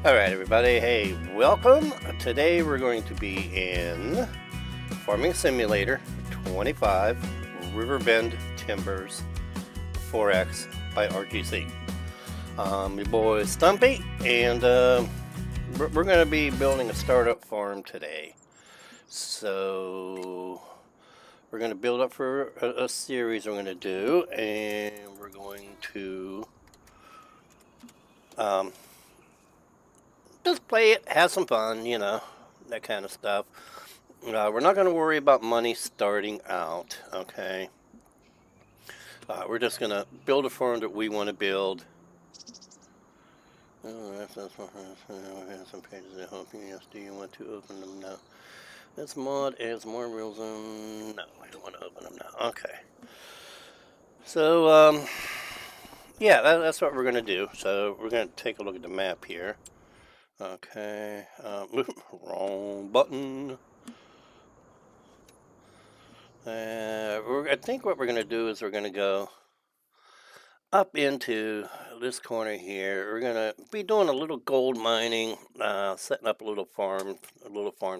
Alright everybody, hey, welcome. Today we're going to be in Farming Simulator 25 Riverbend Timbers 4X by RGC. Your boy Stumpy, and we're going to be building a startup farm today. So we're going to build up for a series we're going to do, and we're going to just play it, have some fun, you know, that kind of stuff. We're not going to worry about money starting out, okay? We're just going to build a farm that we want to build. Oh, that's some pages that help you. Yes, do you want to open them now? This mod adds more rules. No, I don't want to open them now. Okay. So, yeah, that's what we're going to do. So we're going to take a look at the map here. Okay, wrong button. I think what we're going to do is we're going to go up into this corner here. We're going to be doing a little gold mining, setting up a little farm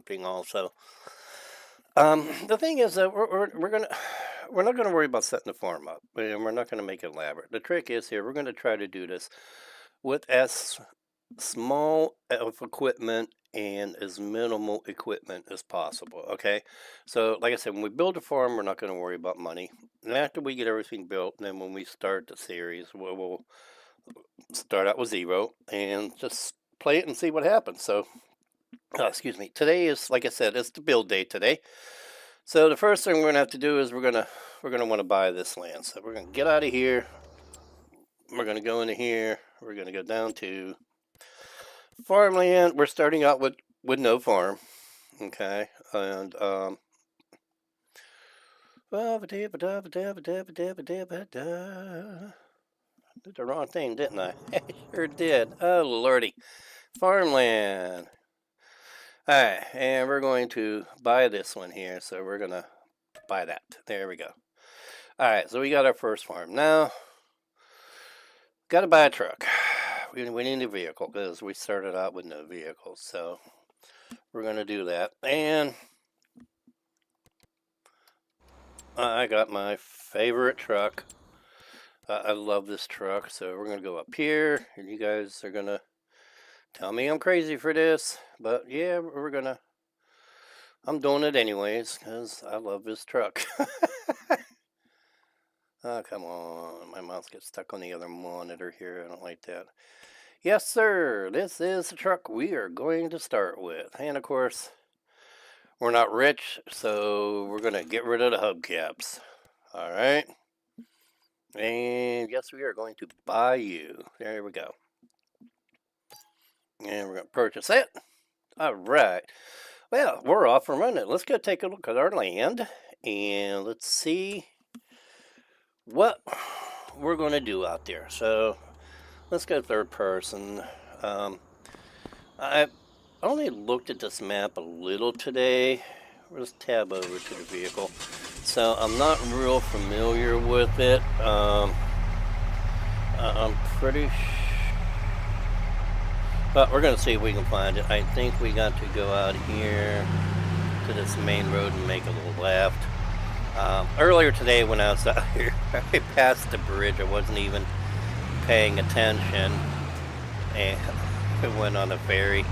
thing also. The thing is that we're not going to worry about setting the farm up, and we're not going to make it elaborate. The trick is here, we're going to try to do this with as small of equipment and as minimal equipment as possible. Okay, so like I said, when we build a farm, we're not going to worry about money, and after we get everything built, then when we start the series, we'll start out with zero and just play it and see what happens. So excuse me, today is, like I said, it's the build day today. So the first thing we're gonna have to do is we're gonna want to buy this land. So we're gonna get out of here, we're gonna go into here, we're gonna go down to farmland. We're starting out with no farm, okay, and did the wrong thing, didn't I? Sure did. Oh lordy, farmland. All right, and we're going to buy this one here, so we're gonna buy that. There we go. All right, so we got our first farm now. Got to buy a truck. We need a vehicle because we started out with no vehicles, so we're going to do that. And I got my favorite truck. I love this truck, so we're going to go up here, and you guys are going to tell me I'm crazy for this, but yeah, I'm doing it anyways because I love this truck. Oh, come on. My mouse gets stuck on the other monitor here. I don't like that. Yes, sir. This is the truck we are going to start with. And, of course, we're not rich, so we're going to get rid of the hubcaps. All right. And, yes, we are going to buy you. There we go. And we're going to purchase it. All right. Well, we're off and running. Let's go take a look at our land. And let's see what we're going to do out there. So let's go third person. I only looked at this map a little today. Let's tab over to the vehicle. So I'm not real familiar with it. I'm pretty but we're going to see if we can find it. I think we got to go out here to this main road and make a little left. Earlier today when I was out here, I passed the bridge. I wasn't even paying attention, and it went on a ferry.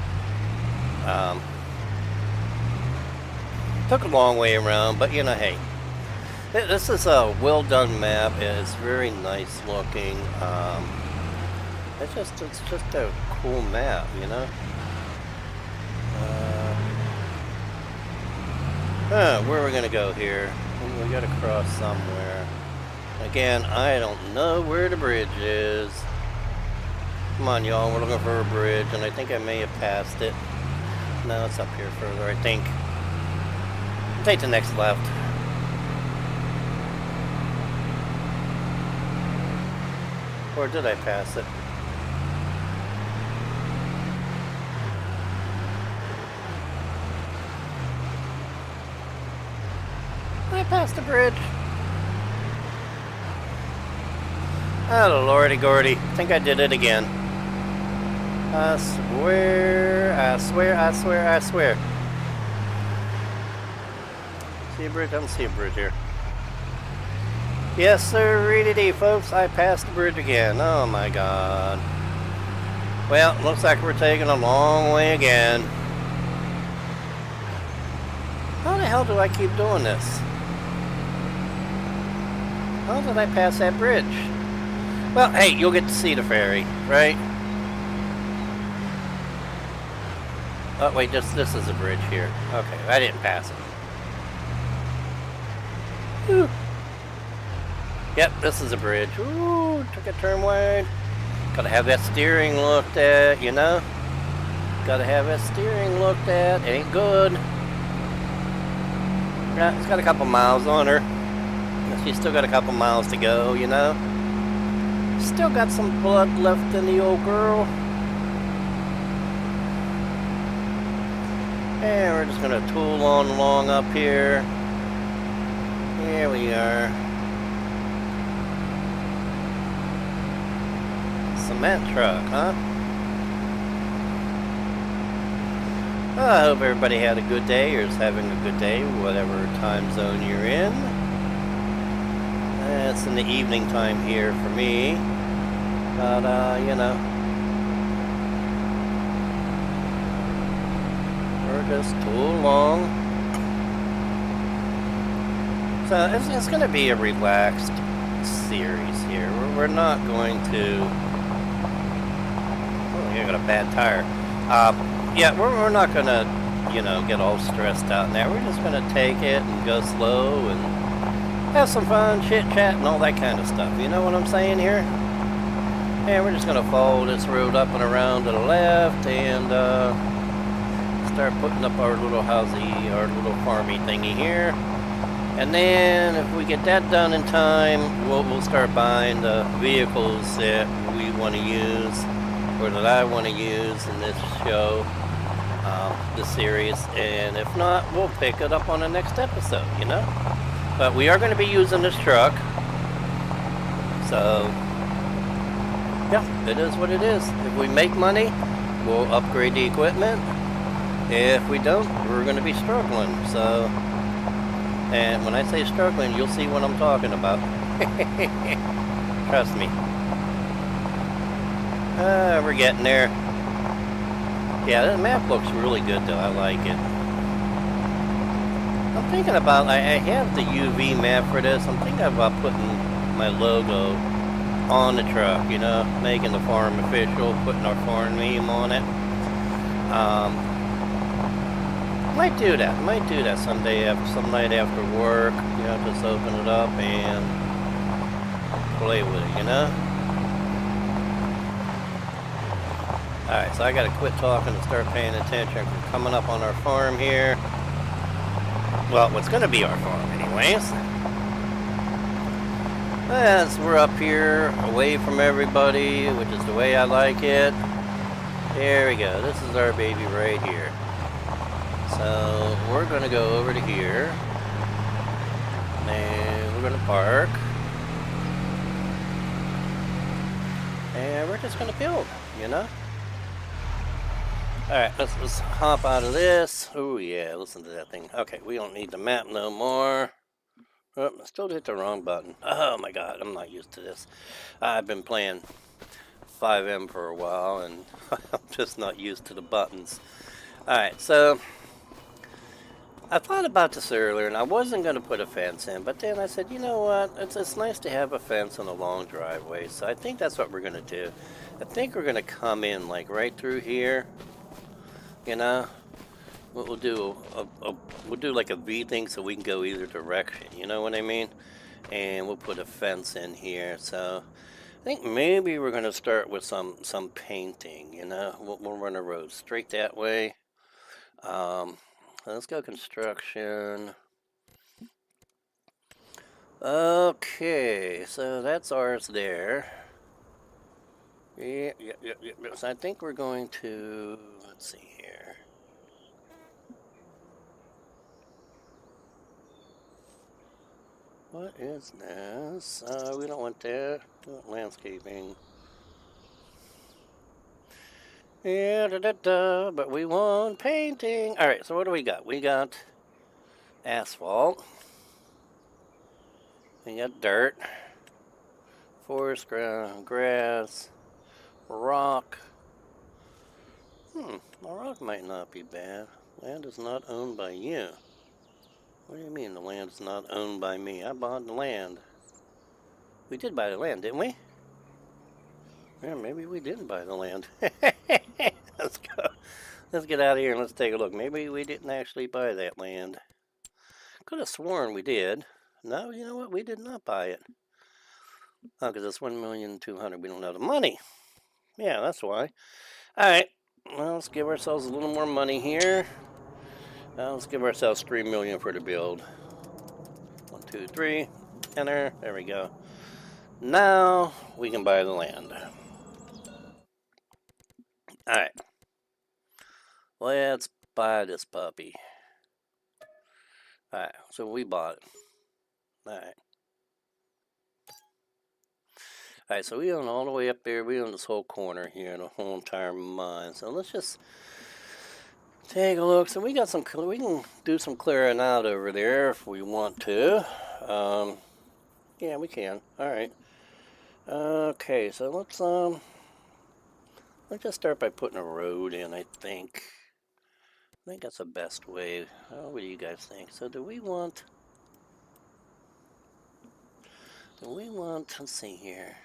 Took a long way around, but you know, hey, this is a well done map. It's very nice looking. It's just a cool map, you know. Where are we gonna go here? We gotta cross somewhere. Again, I don't know where the bridge is. Come on, y'all, we're looking for a bridge, and I think I may have passed it. No, it's up here further, I think. Take the next left. Or did I pass it? I passed the bridge. Oh, lordy gordy. I think I did it again. I swear, I swear, I swear, I swear. See a bridge? I don't see a bridge here. Yes, sir, ready, folks. I passed the bridge again. Oh my god. Well, looks like we're taking a long way again. How the hell do I keep doing this? How did I pass that bridge? Well, hey, you'll get to see the ferry, right? Oh, wait, this is a bridge here. Okay, I didn't pass it. Whew. Yep, this is a bridge. Ooh, took a turn wide. Gotta have that steering looked at, you know? Gotta have that steering looked at. Ain't good. Yeah, it's got a couple miles on her. She's still got a couple miles to go, you know? Still got some blood left in the old girl. And we're just gonna tool on along up here. Here we are. Cement truck, huh? Well, I hope everybody had a good day or is having a good day, whatever time zone you're in. It's in the evening time here for me. But, you know. We're just tool along. So it's going to be a relaxed series here. We're not going to... Oh, you got a bad tire. Yeah, we're not going to, you know, get all stressed out in there. We're just going to take it and go slow and have some fun, chit-chat and all that kind of stuff. You know what I'm saying here? And we're just going to follow this road up and around to the left and start putting up our little housey, our little farmy thingy here. And then if we get that done in time, we'll start buying the vehicles that we want to use or that I want to use in this show, this series. And if not, we'll pick it up on the next episode, you know? But we are going to be using this truck. So, yeah, it is what it is. If we make money, we'll upgrade the equipment. If we don't, we're going to be struggling. So, and when I say struggling, you'll see what I'm talking about. Trust me. We're getting there. Yeah, that map looks really good though. I like it. I'm thinking about, I have the UV map for this. I'm thinking about putting my logo on the truck, you know, making the farm official, putting our farm name on it. Might do that some night after work, you know, just open it up and play with it, you know? Alright, so I gotta quit talking and start paying attention. We're coming up on our farm here. Well, what's gonna be our farm anyways. As we're up here, away from everybody, which is the way I like it. There we go, this is our baby right here. So, we're gonna go over to here. And we're gonna park. And we're just gonna build, you know? Alright, let's hop out of this. Oh yeah, listen to that thing. Okay, we don't need the map no more. Oh, I still hit the wrong button. Oh my god, I'm not used to this. I've been playing 5M for a while and I'm just not used to the buttons. Alright, so I thought about this earlier and I wasn't going to put a fence in, but then I said, you know what, it's nice to have a fence on a long driveway, so I think that's what we're going to do. I think we're going to come in like right through here. You know, we'll do we'll do like a V thing so we can go either direction. You know what I mean? And we'll put a fence in here. So I think maybe we're gonna start with some painting. You know, we'll run a road straight that way. Let's go construction. Okay, so that's ours there. Yeah. So I think we're going to, let's see here. What is this? We don't want that. We want landscaping. Yeah, but we want painting. All right, so what do we got? We got asphalt. We got dirt, forest ground, grass, rock. The rock might not be bad. Land is not owned by you. What do you mean the land is not owned by me? I bought the land. We did buy the land, didn't we? Yeah, maybe we didn't buy the land. Let's go. Let's get out of here and let's take a look. Maybe we didn't actually buy that land. Could have sworn we did. No, you know what? We did not buy it. Oh, because it's 1,200,000. We don't have the money. Yeah, that's why. All right. Well, let's give ourselves a little more money here. Let's give ourselves 3 million for the build. 1, 2, 3. Enter. There we go. Now we can buy the land. All right. Let's buy this puppy. All right. So we bought it. All right. All right. So we own all the way up there. We own this whole corner here, the whole entire mine. So let's just take a look. So we got some. We can do some clearing out over there if we want to. Yeah, we can. All right. Okay. So let's just start by putting a road in. I think that's the best way. What do you guys think? So do we want? Let's see here.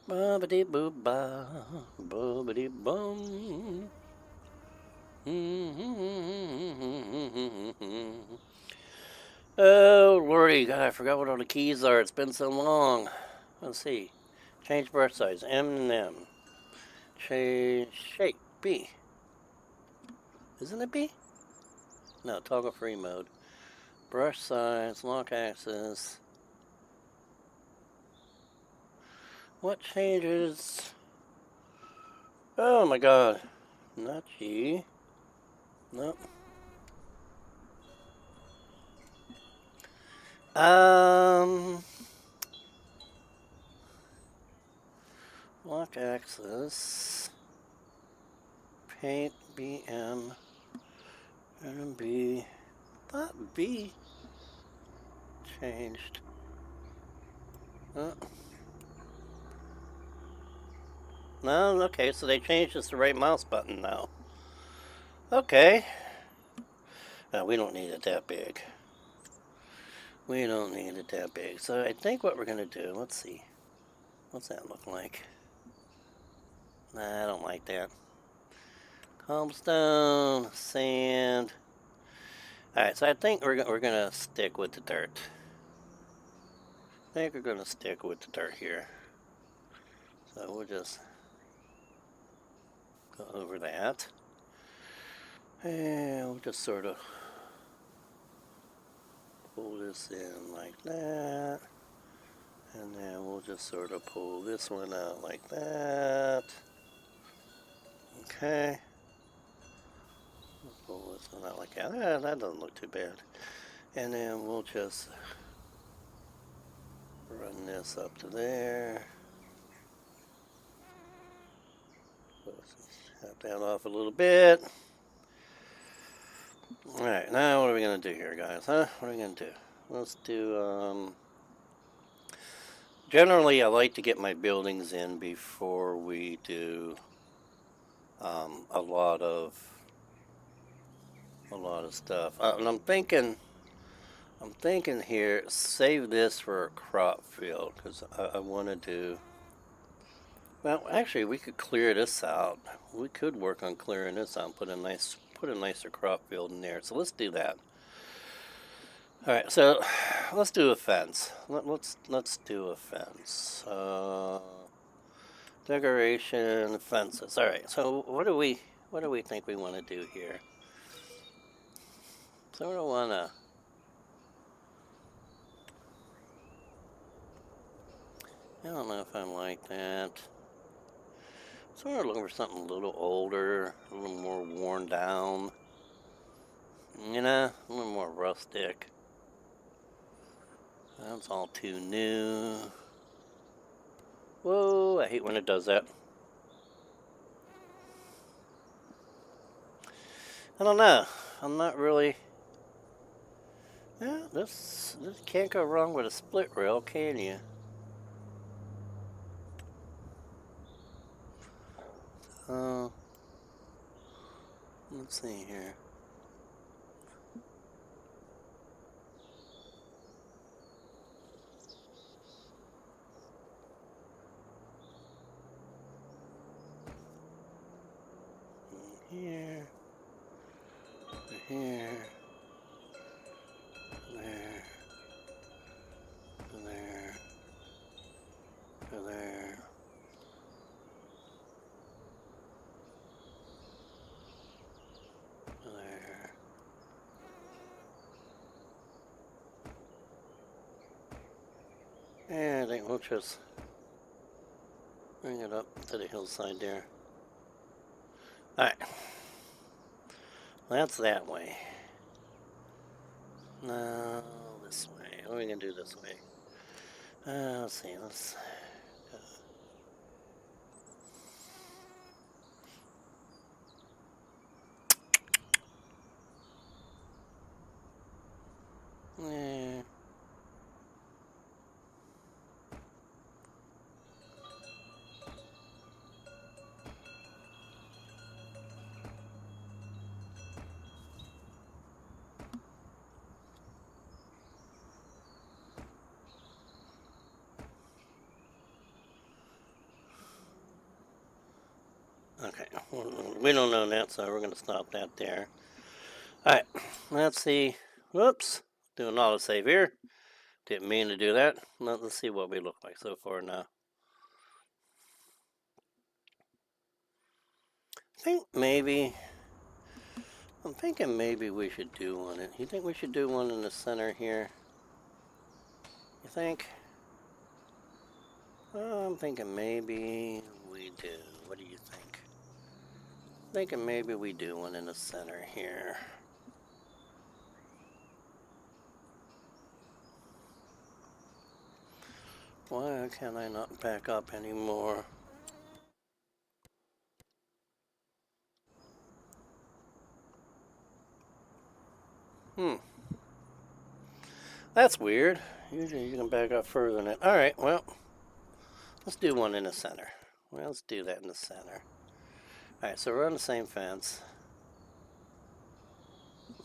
Ba-ba-dee boo-ba, ba-ba-dee bum. Oh, Lordy, God, I forgot what all the keys are. It's been so long. Let's see. Change brush size, M and M. Change shape, B. Isn't it B? No, toggle free mode. Brush size, lock axis. What changes? Oh my God. Not G. Nope. Lock axis. Paint BM. And B. Thought B changed. No, okay, so they changed us the right mouse button now. Okay. We don't need it that big. We don't need it that big. So I think what we're going to do, let's see. What's that look like? Nah, I don't like that. Cobblestone, sand. Alright, so I think we're going to stick with the dirt. I think we're going to stick with the dirt here. So we'll just go over that. And we'll just sort of pull this in like that. And then we'll just sort of pull this one out like that. Okay. We'll pull this one out like that. That doesn't look too bad. And then we'll just run this up to there. Tap that off a little bit. Alright, now what are we going to do here, guys? What are we going to do? Let's do, generally I like to get my buildings in before we do a lot of stuff. And I'm thinking here, save this for a crop field, because I want to do, well, actually we could clear this out. We could work on clearing this out and put a nicer crop field in there. So let's do that. All right, so let's do a fence. Let's do a fence. Decoration, fences. All right. So what do we think we want to do here? So we don't want to. I don't know if I like that. So we're looking for something a little older, a little more worn down. You know, a little more rustic. That's all too new. Whoa, I hate when it does that. I don't know. I'm not really... Yeah, this can't go wrong with a split rail, can you? Let's see here. Here, here, there, there, there. There. And I think we'll just bring it up to the hillside there. Alright. That's that way. Now, this way. What are we going to do this way? Let's see. Let's... Yeah. Okay, we don't know that, so we're going to stop that there. Alright, let's see. Whoops, do an autosave here. Didn't mean to do that. Let's see what we look like so far now. I'm thinking maybe we should do one. You think we should do one in the center here? You think? I'm thinking maybe we do. What do you think? Thinking maybe we do one in the center here. Why can I not back up anymore? That's weird. Usually you can back up further than that. Alright, well, let's do one in the center. Well, let's do that in the center. Alright, so we're on the same fence.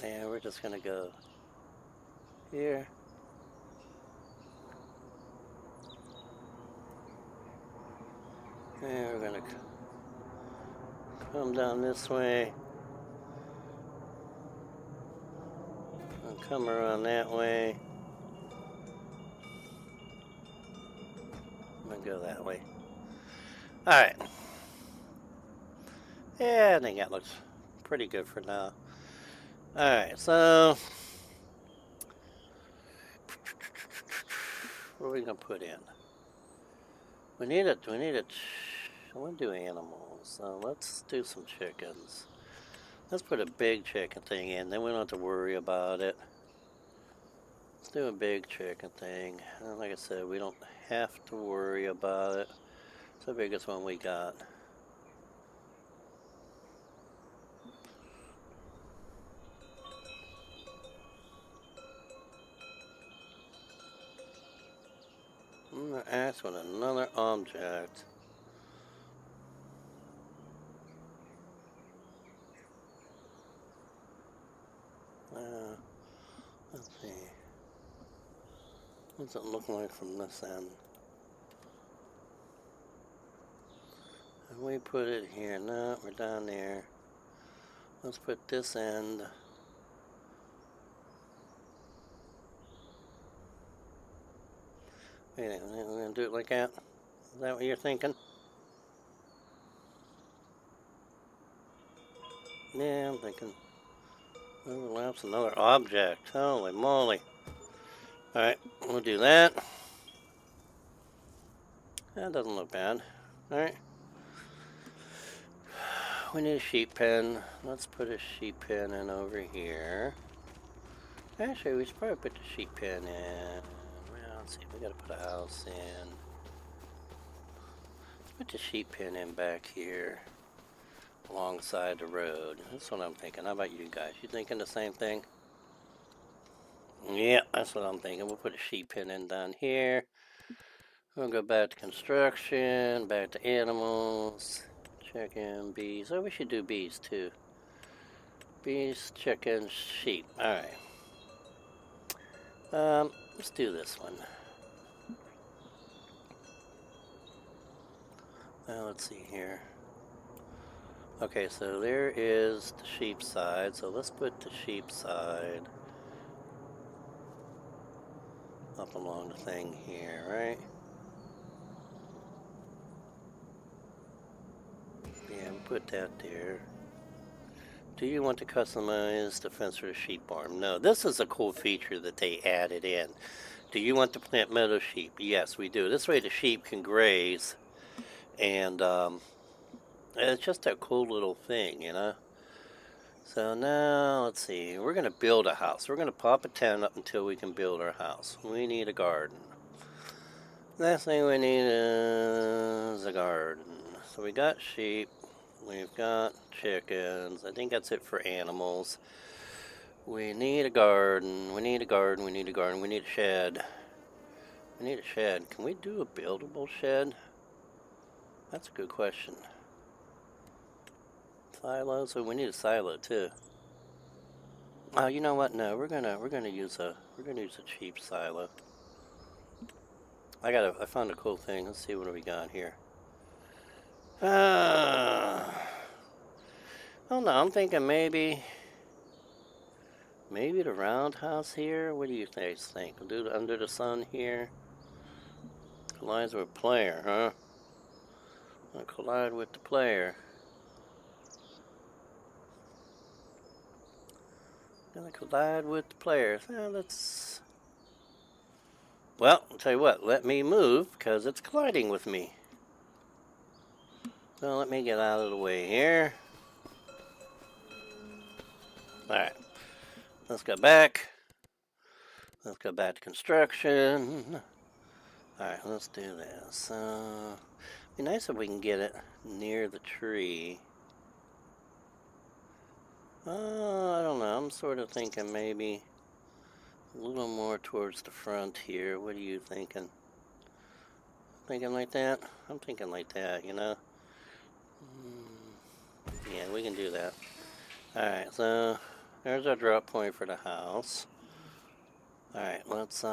And we're just going to go here. And we're going to come down this way. And come around that way. And go that way. Alright. Yeah, I think that looks pretty good for now. Alright, so what are we gonna put in? We need it. I want to do animals, so let's do some chickens. Let's put a big chicken thing in, then we don't have to worry about it. Let's do a big chicken thing. And like I said, we don't have to worry about it. It's the biggest one we got. I'm going to ask with another object. Let's see. What's it look like from this end? And we put it here. No, we're down there. Let's put this end. Wait a minute, we're going to do it like that? Is that what you're thinking? Yeah, I'm thinking. Overlaps another object. Holy moly. Alright, we'll do that. That doesn't look bad. Alright. We need a sheep pen. Let's put a sheep pen in over here. Actually, we should probably put the sheep pen in. Well, let's see. We gotta put a house in. put the sheep pen in back here alongside the road. That's what I'm thinking. How about you guys? You thinking the same thing? Yeah, that's what I'm thinking. We'll put a sheep pen in down here. We'll go back to construction, back to animals, chicken, bees. Oh, we should do bees too. Bees, chicken, sheep. Alright. Let's do this one. Let's see here. Okay, so there is the sheep side. So let's put the sheep side up along the thing here, right? Yeah, we'll put that there. Do you want to customize the fence for the sheep farm? No, this is a cool feature that they added in. Do you want to plant meadow sheep? Yes, we do. This way the sheep can graze, and it's just a cool little thing, you know? So now, let's see. We're going to build a house. We're going to pop a tent up until we can build our house. We need a garden. Last thing we need is a garden. So we got sheep. We've got chickens. I think that's it for animals. We need a garden. We need a garden. We need a garden. We need a shed. We need a shed. Can we do a buildable shed? That's a good question. Silo? So we need a silo too. Oh, you know what? No, we're gonna use a cheap silo. I found a cool thing. Let's see what we got here. Oh no, I'm thinking maybe the roundhouse here. What do you guys think? We'll do the under the sun here. Collides with player, huh? I'll collide with the player. Gonna collide with the player. Let's. Well, I'll tell you what. Let me move because it's colliding with me. So let me get out of the way here. All right. Let's go back. Let's go back to construction. Alright, let's do this. It'd be nice if we can get it near the tree. I don't know. I'm sort of thinking maybe a little more towards the front here. What are you thinking? Thinking like that? I'm thinking like that, you know? Yeah, we can do that. Alright, so there's our drop point for the house. Alright, let's,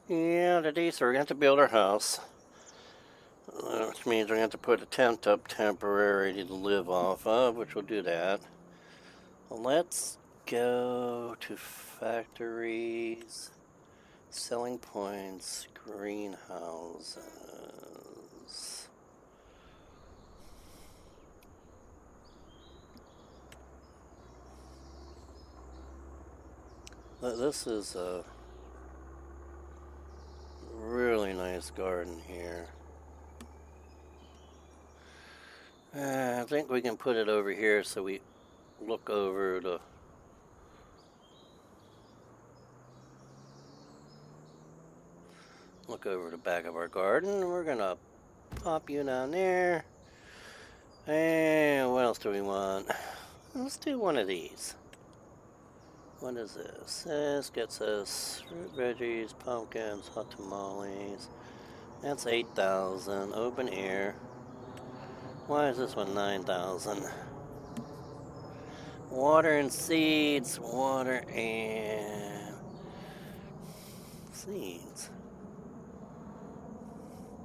yeah, today, so we're going to have to build our house. Which means we're going to have to put a tent up temporary to live off of, which we'll do that. Let's go to factories, selling points, greenhouses. This is a really nice garden here. I think we can put it over here so we look over the back of our garden. We're gonna pop you down there. And what else do we want? Let's do one of these. What is this? This gets us fruit, veggies, pumpkins, hot tamales. That's 8,000. Open air. Why is this one 9,000? Water and seeds. Water and seeds.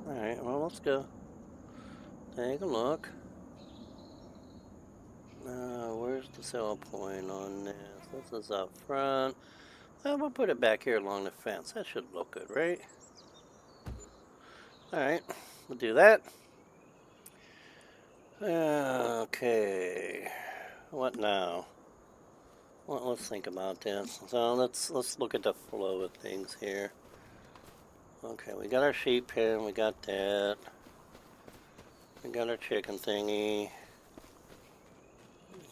Alright, well, let's go take a look. Where's the sell point on this? This is up front. We'll put it back here along the fence. That should look good, right? Alright, we'll do that. Okay. What now? Well, let's think about this. So let's look at the flow of things here. Okay, we got our sheep pen, we got that. We got our chicken thingy.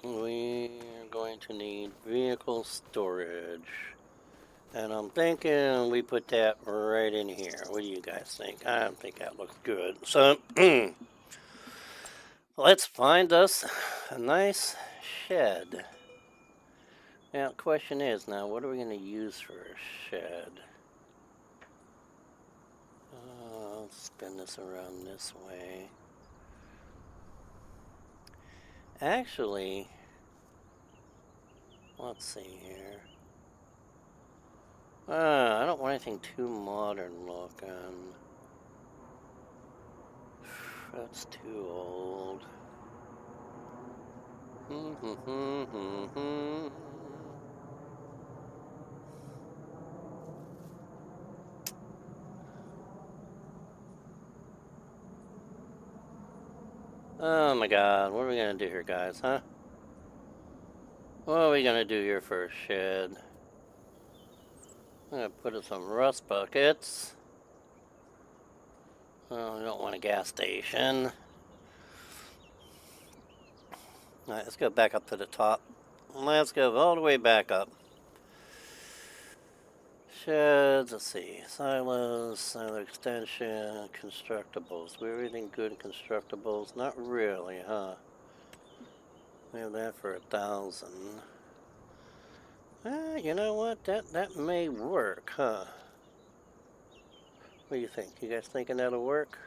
We are going to need vehicle storage. And I'm thinking we put that right in here. What do you guys think? I think that looks good. So let's find us a nice shed. Now, the question is, now, what are we going to use for a shed? Let's spin this around this way. Actually, let's see here. I don't want anything too modern looking. That's too old. Oh my god, what are we gonna do here, guys, huh? What are we gonna do here for a shed? I'm gonna put in some rust buckets. Oh, we don't want a gas station. Alright, let's go back up to the top. Let's go all the way back up. Sheds, let's see. Silos, silo extension, constructibles. We have anything good in constructibles? Not really, huh? We have that for 1,000. You know what? That may work, huh? What do you think? You guys thinking that'll work?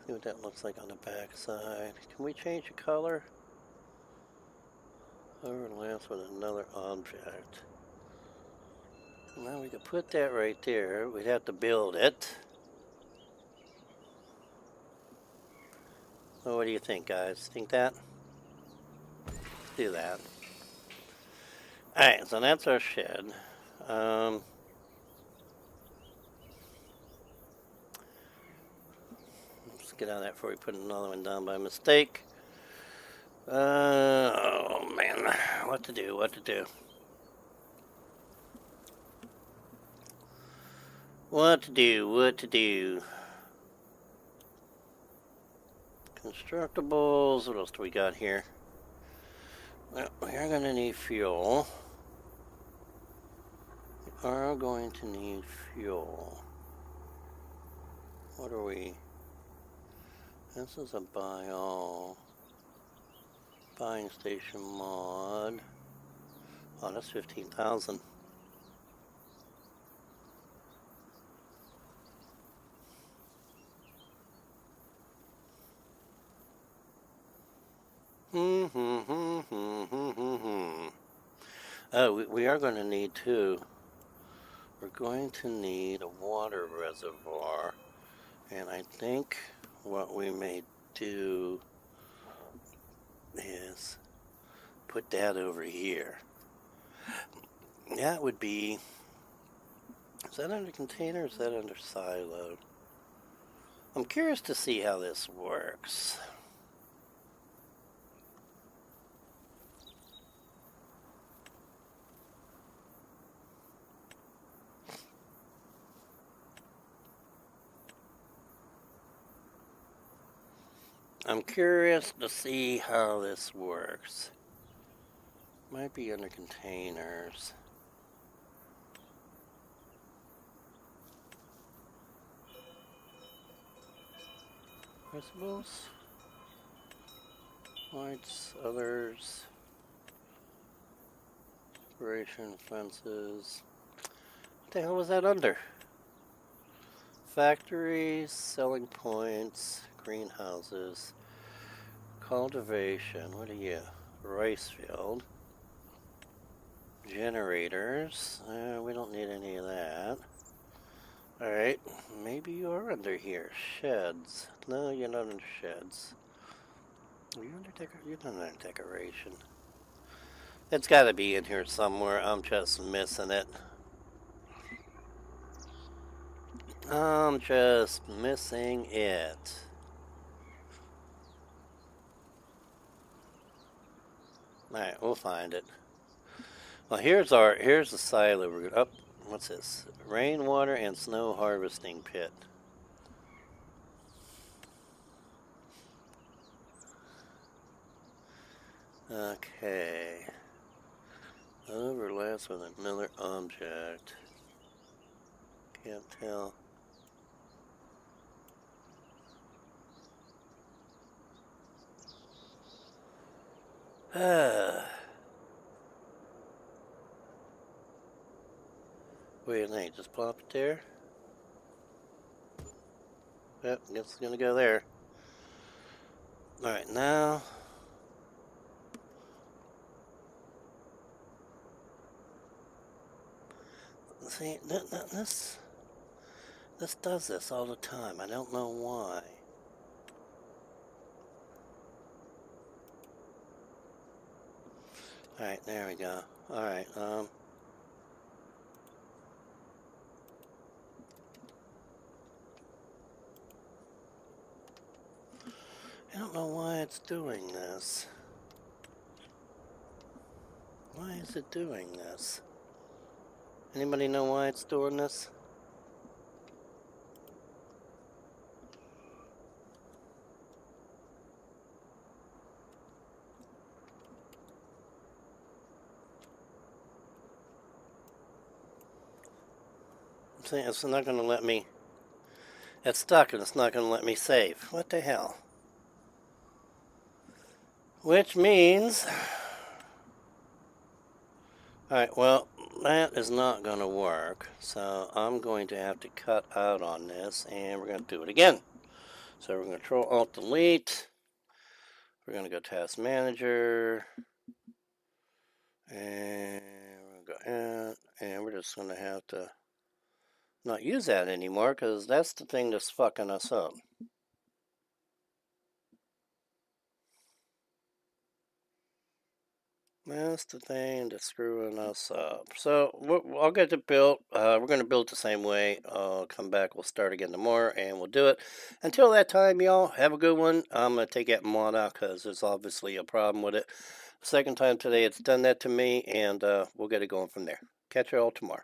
See what that looks like on the back side. Can we change the color? Overlaps with another object. Well, we could put that right there. We'd have to build it. Well, what do you think, guys? Think that? Do that. Alright, so that's our shed. Let's get out of that before we put another one down by mistake. Oh man, what to do, what to do. What to do, what to do. Constructibles, what else do we got here? Well, we are going to need fuel. We are going to need fuel. What are we? This is a buy all. Buying station mod. Oh, that's 15,000. Oh, we are going to need two. We're going to need a water reservoir. And I think what we may do is put that over here. That would be, is that under container or is that under silo? I'm curious to see how this works. I'm curious to see how this works. Might be under containers. Principles. Lights, others. Operation, fences. What the hell was that under? Factories, selling points, greenhouses, cultivation. What are you? Rice field. Generators. We don't need any of that. Alright, maybe you are under here. Sheds. No, you're not under sheds. Are you under you're not under decoration. It's gotta be in here somewhere. I'm just missing it. I'm just missing it. Alright, we'll find it. Well, here's the silo route. Up, what's this? Rainwater and snow harvesting pit. Okay. Overlaps mess with another object. Can't tell. What do you think? Just plop it there? Yep, guess it's gonna go there. Alright, now. See, this does this all the time. I don't know why. Alright, there we go. Alright, I don't know why it's doing this. Why is it doing this? Anybody know why it's doing this? See, it's not going to let me. It's stuck and it's not going to let me save. What the hell? Which means. Alright, well, that is not going to work. So I'm going to have to cut out on this and we're going to do it again. So we're going to Control Alt Delete. We're going to go Task Manager. And we're going to go in. And we're just going to have to not use that anymore because that's the thing that's fucking us up. That's the thing that's screwing us up. So I'll get it built. We're going to build it the same way. I'll come back. We'll start again tomorrow and we'll do it. Until that time, y'all, have a good one. I'm going to take that mod out because there's obviously a problem with it. Second time today it's done that to me, and we'll get it going from there. Catch you all tomorrow.